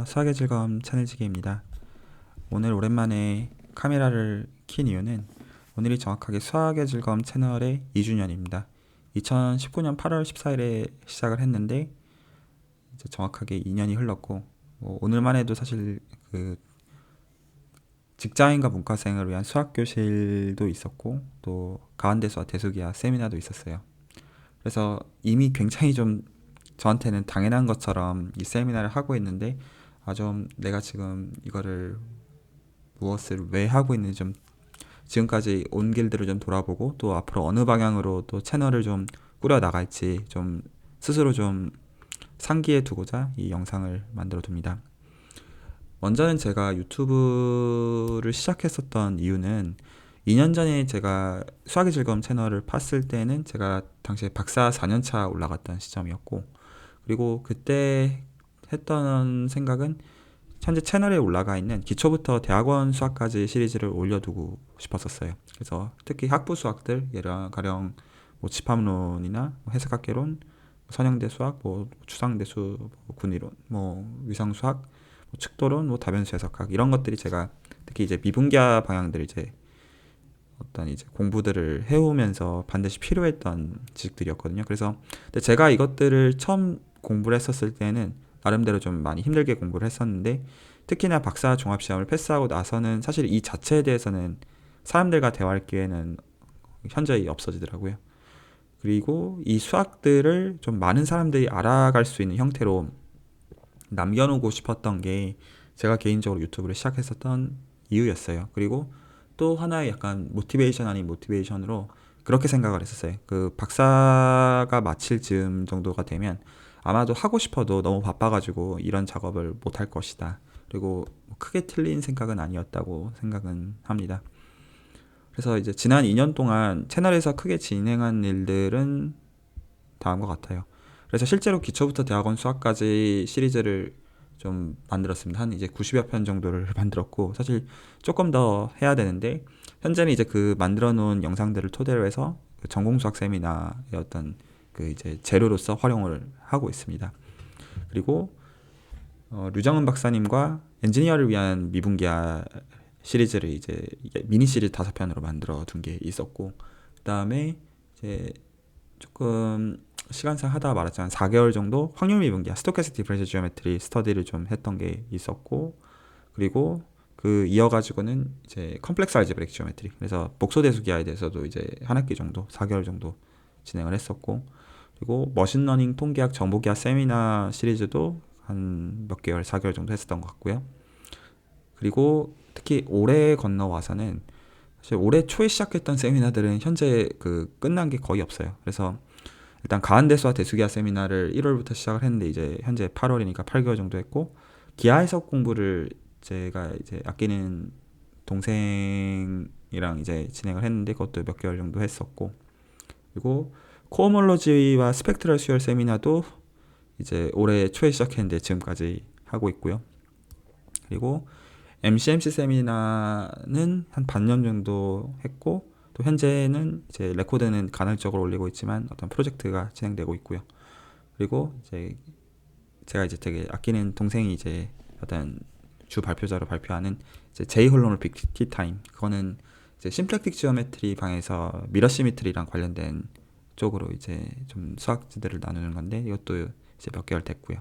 수학의 즐거움 채널지기입니다. 오늘 오랜만에 카메라를 킨 이유는 오늘이 정확하게 수학의 즐거움 채널의 2주년입니다. 2019년 8월 14일에 시작을 했는데 이제 정확하게 2년이 흘렀고 오늘만 해도 사실 그 직장인과 문과생을 위한 수학 교실도 있었고 또 가운데수와 대수기하 세미나도 있었어요. 그래서 이미 굉장히 좀 저한테는 당연한 것처럼 이 세미나를 하고 있는데 좀 내가 지금 이거를 무엇을 왜 하고 있는지 좀 지금까지 온 길들을 좀 돌아보고 또 앞으로 어느 방향으로 또 채널을 좀 꾸려 나갈지 좀 스스로 좀 상기해 두고자 이 영상을 만들어 둡니다. 먼저는 제가 유튜브를 시작했었던 이유는 2년 전에 제가 수학의 즐거움 채널을 팠을 때는 제가 당시에 박사 4년차 올라갔던 시점이었고, 그리고 그때 했던 생각은 현재 채널에 올라가 있는 기초부터 대학원 수학까지 시리즈를 올려두고 싶었었어요. 그래서 특히 학부 수학들, 가령 집합론이나 해석학개론, 선형대 수학, 추상대수, 군이론, 위상수학, 측도론, 다변수 해석학 이런 것들이 제가 특히 이제 미분기하 방향들 이제 어떤 이제 공부들을 해오면서 반드시 필요했던 지식들이었거든요. 그래서 근데 제가 이것들을 처음 공부를 했었을 때는 나름대로 좀 많이 힘들게 공부를 했었는데 특히나 박사 종합시험을 패스하고 나서는 사실 이 자체에 대해서는 사람들과 대화할 기회는 현저히 없어지더라고요. 그리고 이 수학들을 좀 많은 사람들이 알아갈 수 있는 형태로 남겨놓고 싶었던 게 제가 개인적으로 유튜브를 시작했었던 이유였어요. 그리고 또 하나의 약간 모티베이션 아닌 모티베이션으로 그렇게 생각을 했었어요. 그 박사가 마칠 즈음 정도가 되면 아마도 하고 싶어도 너무 바빠가지고 이런 작업을 못 할 것이다. 그리고 크게 틀린 생각은 아니었다고 생각은 합니다. 그래서 이제 지난 2년 동안 채널에서 크게 진행한 일들은 다음과 같아요. 그래서 실제로 기초부터 대학원 수학까지 시리즈를 좀 만들었습니다. 한 이제 90여 편 정도를 만들었고 사실 조금 더 해야 되는데 현재는 이제 그 만들어 놓은 영상들을 토대로 해서 그 전공 수학 세미나의 어떤 그 이제 재료로서 활용을 하고 있습니다. 그리고 류정은 박사님과 엔지니어를 위한 미분기하 시리즈를 이제 미니 시리즈 5편으로 만들어 둔 게 있었고 그다음에 이제 조금 시간상 하다가 말았지만 4개월 정도 확률 미분기야 스토캐스틱 디퍼런셜 지오메트리 스터디를 좀 했던 게 있었고, 그리고 그 이어가지고는 이제 컴플렉스 알제브릭 지오메트리 그래서 복소대수 기하에 대해서도 이제 한 학기 정도 4개월 정도 진행을 했었고, 그리고 머신러닝 통계학 정보기하 세미나 시리즈도 한 몇 개월 4개월 정도 했었던 것 같고요. 그리고 특히 올해 건너와서는 사실 올해 초에 시작했던 세미나들은 현재 그 끝난 게 거의 없어요. 그래서 일단 가한대수와 대수기하 세미나를 1월부터 시작을 했는데 이제 현재 8월이니까 8개월 정도 했고, 기하 해석 공부를 제가 이제 아끼는 동생이랑 이제 진행을 했는데 그것도 몇 개월 정도 했었고, 그리고 코어몰로지와 스펙트럴 수열 세미나도 이제 올해 초에 시작했는데 지금까지 하고 있고요. 그리고 MCMC 세미나는 한 반년 정도 했고 또 현재는 이제 레코드는 간헐적으로 올리고 있지만 어떤 프로젝트가 진행되고 있고요. 그리고 이제 제가 이제 되게 아끼는 동생이 이제 어떤 주 발표자로 발표하는 이제 제이 홀로노픽 티타임, 그거는 이제 심플렉틱 지오메트리 방에서 미러 시미트리랑 관련된 쪽으로 이제 좀 수학지들을 나누는 건데 이것도 이제 몇 개월 됐고요.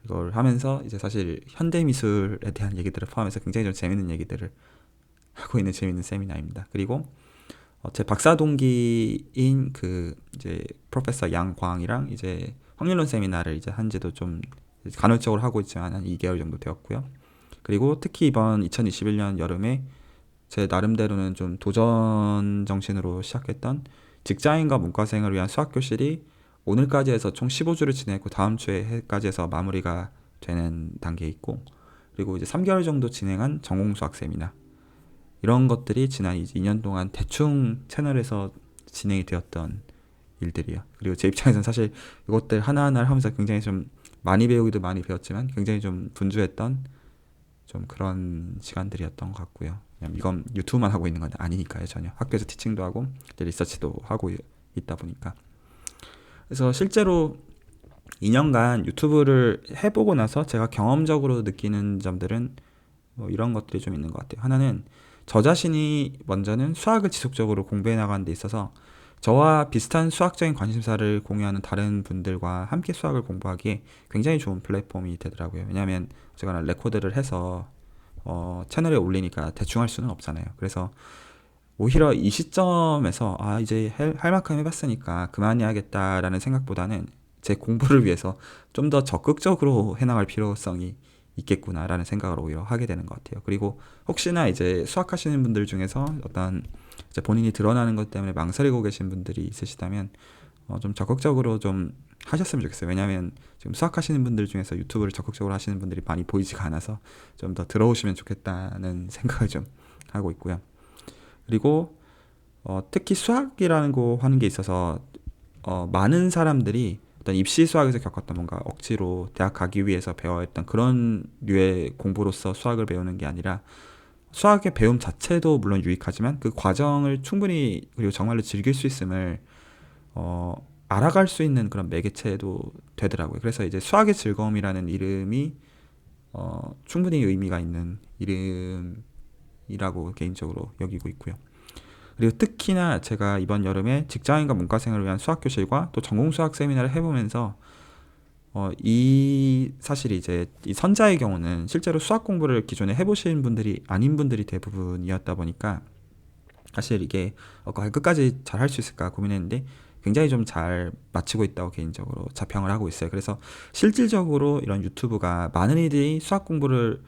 이걸 하면서 이제 사실 현대 미술에 대한 얘기들을 포함해서 굉장히 좀 재밌는 얘기들을 하고 있는 재밌는 세미나입니다. 그리고 제 박사 동기인 그 이제 프로페서 양광이랑 이제 확률론 세미나를 이제 한지도 좀 간헐적으로 하고 있지만 한 2개월 정도 되었고요. 그리고 특히 이번 2021년 여름에 제 나름대로는 좀 도전 정신으로 시작했던 직장인과 문과생을 위한 수학 교실이 오늘까지 해서 총 15주를 진행했고 다음 주에까지 해서 마무리가 되는 단계에 있고, 그리고 이제 3개월 정도 진행한 전공 수학 세미나 이런 것들이 지난 이제 2년 동안 대충 채널에서 진행이 되었던 일들이에요. 그리고 제 입장에서는 사실 이것들 하나하나를 하면서 굉장히 좀 많이 배우기도 많이 배웠지만 굉장히 좀 분주했던 좀 그런 시간들이었던 것 같고요. 이건 유튜브만 하고 있는 건 아니니까요. 전혀 학교에서 티칭도 하고 리서치도 하고 있다 보니까. 그래서 실제로 2년간 유튜브를 해보고 나서 제가 경험적으로 느끼는 점들은 뭐 이런 것들이 좀 있는 것 같아요. 하나는 저 자신이 먼저는 수학을 지속적으로 공부해 나가는 데 있어서 저와 비슷한 수학적인 관심사를 공유하는 다른 분들과 함께 수학을 공부하기에 굉장히 좋은 플랫폼이 되더라고요. 왜냐하면 제가 레코드를 해서 채널에 올리니까 대충 할 수는 없잖아요. 그래서 오히려 이 시점에서 이제 할 만큼 해봤으니까 그만해야겠다라는 생각보다는 제 공부를 위해서 좀 더 적극적으로 해나갈 필요성이 있겠구나라는 생각을 오히려 하게 되는 것 같아요. 그리고 혹시나 이제 수학하시는 분들 중에서 어떤 이제 본인이 드러나는 것 때문에 망설이고 계신 분들이 있으시다면 좀 적극적으로 좀 하셨으면 좋겠어요. 왜냐하면 지금 수학하시는 분들 중에서 유튜브를 적극적으로 하시는 분들이 많이 보이지가 않아서 좀 더 들어오시면 좋겠다는 생각을 좀 하고 있고요. 그리고 특히 수학이라는 거 하는 게 있어서 많은 사람들이 어떤 입시 수학에서 겪었던 뭔가 억지로 대학 가기 위해서 배워했던 그런 류의 공부로서 수학을 배우는 게 아니라 수학의 배움 자체도 물론 유익하지만 그 과정을 충분히 그리고 정말로 즐길 수 있음을 어, 알아갈 수 있는 그런 매개체도 되더라고요. 그래서 이제 수학의 즐거움이라는 이름이 충분히 의미가 있는 이름이라고 개인적으로 여기고 있고요. 그리고 특히나 제가 이번 여름에 직장인과 문과생을 위한 수학교실과 또 전공수학 세미나를 해보면서 이 사실이 이제 이 선자의 경우는 실제로 수학 공부를 기존에 해보신 분들이 아닌 분들이 대부분이었다 보니까 사실 이게 과연 끝까지 잘 할 수 있을까 고민했는데 굉장히 좀 잘 마치고 있다고 개인적으로 자평을 하고 있어요. 그래서 실질적으로 이런 유튜브가 많은 이들이 수학 공부를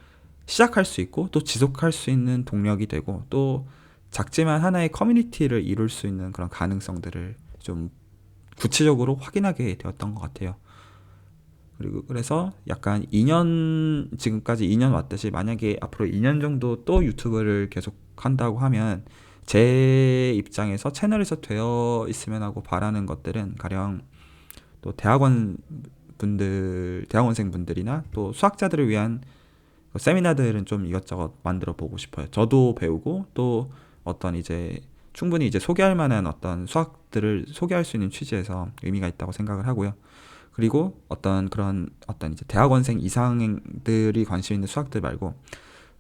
시작할 수 있고 또 지속할 수 있는 동력이 되고 또 작지만 하나의 커뮤니티를 이룰 수 있는 그런 가능성들을 좀 구체적으로 확인하게 되었던 것 같아요. 그리고 그래서 약간 2년 지금까지 2년 왔듯이 만약에 앞으로 2년 정도 또 유튜브를 계속 한다고 하면 제 입장에서 채널에서 되어 있으면 하고 바라는 것들은 가령 또 대학원생 분들이나 또 수학자들을 위한 세미나들은 좀 이것저것 만들어 보고 싶어요. 저도 배우고 또 어떤 이제 충분히 이제 소개할 만한 어떤 수학들을 소개할 수 있는 취지에서 의미가 있다고 생각을 하고요. 그리고 어떤 그런 어떤 이제 대학원생 이상들이 관심 있는 수학들 말고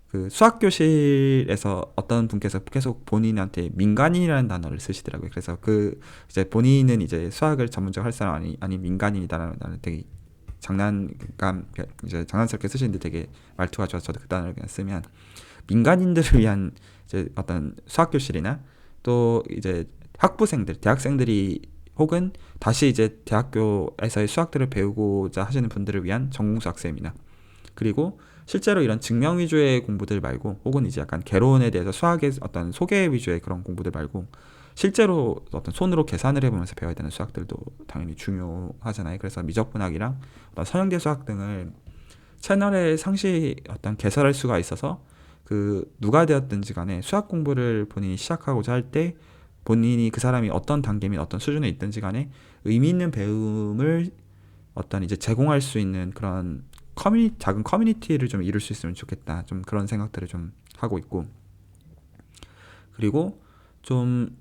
그 수학 교실에서 어떤 분께서 계속 본인한테 민간인이라는 단어를 쓰시더라고요. 그래서 그 이제 본인은 이제 수학을 전문적으로 할 사람 아니 민간인이다라는 단어 되게 장난감 이제 장난스럽게 쓰시는데 되게 말투가 좋아서 저도 그 단어를 그냥 쓰면 민간인들을 위한 이제 어떤 수학 교실이나 또 이제 학부생들 대학생들이 혹은 다시 이제 대학교에서의 수학들을 배우고자 하시는 분들을 위한 전공수학 세미나 그리고 실제로 이런 증명 위주의 공부들 말고 혹은 이제 약간 개론에 대해서 수학의 어떤 소개 위주의 그런 공부들 말고 실제로 어떤 손으로 계산을 해보면서 배워야 되는 수학들도 당연히 중요하잖아요. 그래서 미적분학이랑 어떤 선형대 수학 등을 채널에 상시 어떤 개설할 수가 있어서 그 누가 되었든지 간에 수학 공부를 본인이 시작하고자 할 때 본인이 그 사람이 어떤 단계 및 어떤 수준에 있든지 간에 의미 있는 배움을 어떤 이제 제공할 수 있는 그런 작은 커뮤니티를 좀 이룰 수 있으면 좋겠다. 좀 그런 생각들을 좀 하고 있고. 그리고 좀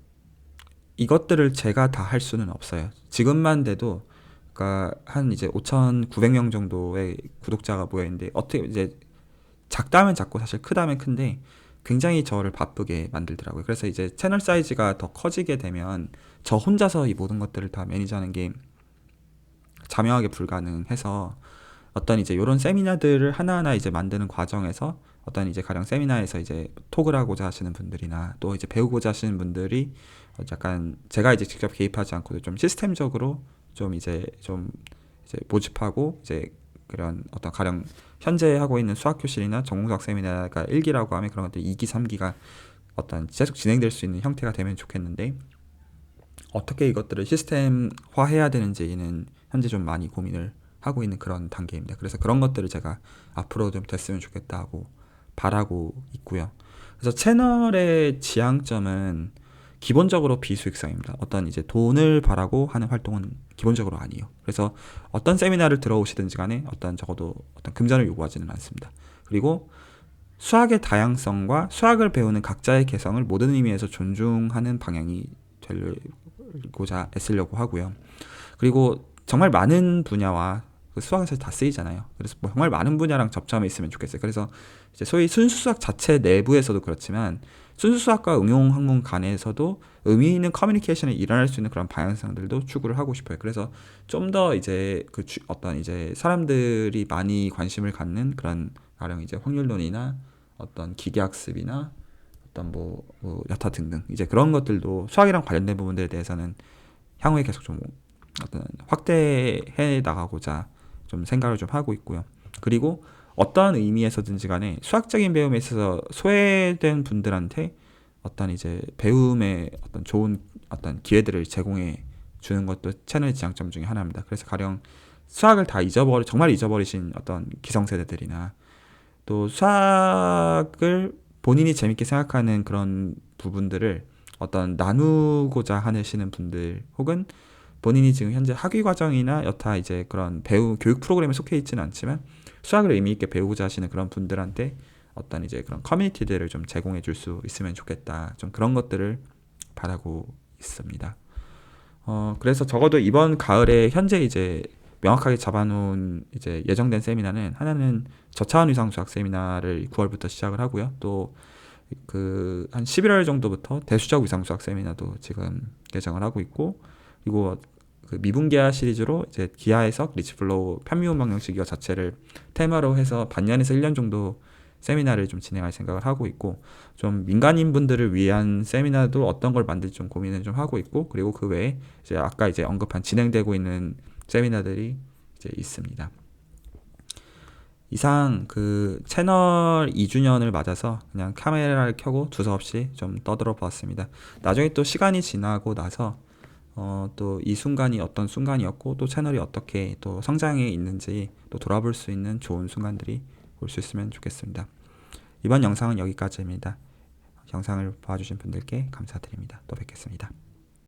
이것들을 제가 다 할 수는 없어요. 지금만 돼도 그러니까 한 이제 5,900명 정도의 구독자가 모여 있는데 어떻게 이제 작다면 작고 사실 크다면 큰데 굉장히 저를 바쁘게 만들더라고요. 그래서 이제 채널 사이즈가 더 커지게 되면 저 혼자서 이 모든 것들을 다 매니지하는 게 자명하게 불가능해서 어떤 이제 이런 세미나들을 하나하나 이제 만드는 과정에서 어떤 이제 가령 세미나에서 이제 톡을 하고자 하시는 분들이나 또 이제 배우고자 하시는 분들이 약간 제가 이제 직접 개입하지 않고도 좀 시스템적으로 좀 이제 모집하고 이제 그런 어떤 가령 현재 하고 있는 수학 교실이나 전공수학 세미나가 1기라고 하면 그런 것들 2기, 3기가 어떤 계속 진행될 수 있는 형태가 되면 좋겠는데 어떻게 이것들을 시스템화해야 되는지는 현재 좀 많이 고민을 하고 있는 그런 단계입니다. 그래서 그런 것들을 제가 앞으로 좀 됐으면 좋겠다 하고 바라고 있고요. 그래서 채널의 지향점은 기본적으로 비수익성입니다. 어떤 이제 돈을 바라고 하는 활동은 기본적으로 아니에요. 그래서 어떤 세미나를 들어오시든지 간에 어떤 적어도 어떤 금전을 요구하지는 않습니다. 그리고 수학의 다양성과 수학을 배우는 각자의 개성을 모든 의미에서 존중하는 방향이 되고자 애쓰려고 하고요. 그리고 정말 많은 분야와 그 수학은 사실 다 쓰이잖아요. 그래서 뭐 정말 많은 분야랑 접점이 있으면 좋겠어요. 그래서 이제 소위 순수수학 자체 내부에서도 그렇지만 순수수학과 응용학문 간에서도 의미 있는 커뮤니케이션이 일어날 수 있는 그런 방향성들도 추구를 하고 싶어요. 그래서 좀 더 이제 어떤 이제 사람들이 많이 관심을 갖는 그런 가령 이제 확률론이나 어떤 기계학습이나 어떤 뭐 여타 등등 이제 그런 것들도 수학이랑 관련된 부분들에 대해서는 향후에 계속 좀 어떤 확대해 나가고자 좀 생각을 좀 하고 있고요. 그리고 어떠한 의미에서든지 간에 수학적인 배움에 있어서 소외된 분들한테 어떤 이제 배움의 어떤 좋은 어떤 기회들을 제공해 주는 것도 채널의 지향점 중에 하나입니다. 그래서 가령 수학을 다 정말 잊어버리신 어떤 기성세대들이나 또 수학을 본인이 재밌게 생각하는 그런 부분들을 어떤 나누고자 하시는 분들 혹은 본인이 지금 현재 학위 과정이나 여타 이제 그런 교육 프로그램에 속해 있지는 않지만 수학을 의미 있게 배우고자 하시는 그런 분들한테 어떤 이제 그런 커뮤니티들을 좀 제공해 줄 수 있으면 좋겠다. 좀 그런 것들을 바라고 있습니다. 그래서 적어도 이번 가을에 현재 이제 명확하게 잡아놓은 이제 예정된 세미나는 하나는 저차원 위상 수학 세미나를 9월부터 시작을 하고요. 또 그 한 11월 정도부터 대수적 위상 수학 세미나도 지금 예정을 하고 있고 그리고 그 미분기하 시리즈로 이제 기하해석, 리치플로우, 편미분 방정식 이거 자체를 테마로 해서 반년에서 1년 정도 세미나를 좀 진행할 생각을 하고 있고 좀 민간인 분들을 위한 세미나도 어떤 걸 만들지 좀 고민을 좀 하고 있고 그리고 그 외에 이제 아까 이제 언급한 진행되고 있는 세미나들이 이제 있습니다. 이상 그 채널 2주년을 맞아서 그냥 카메라를 켜고 두서없이 좀 떠들어 보았습니다. 나중에 또 시간이 지나고 나서 또 이 순간이 어떤 순간이었고 또 채널이 어떻게 또 성장해 있는지 또 돌아볼 수 있는 좋은 순간들이 올 수 있으면 좋겠습니다. 이번 영상은 여기까지입니다. 영상을 봐주신 분들께 감사드립니다. 또 뵙겠습니다.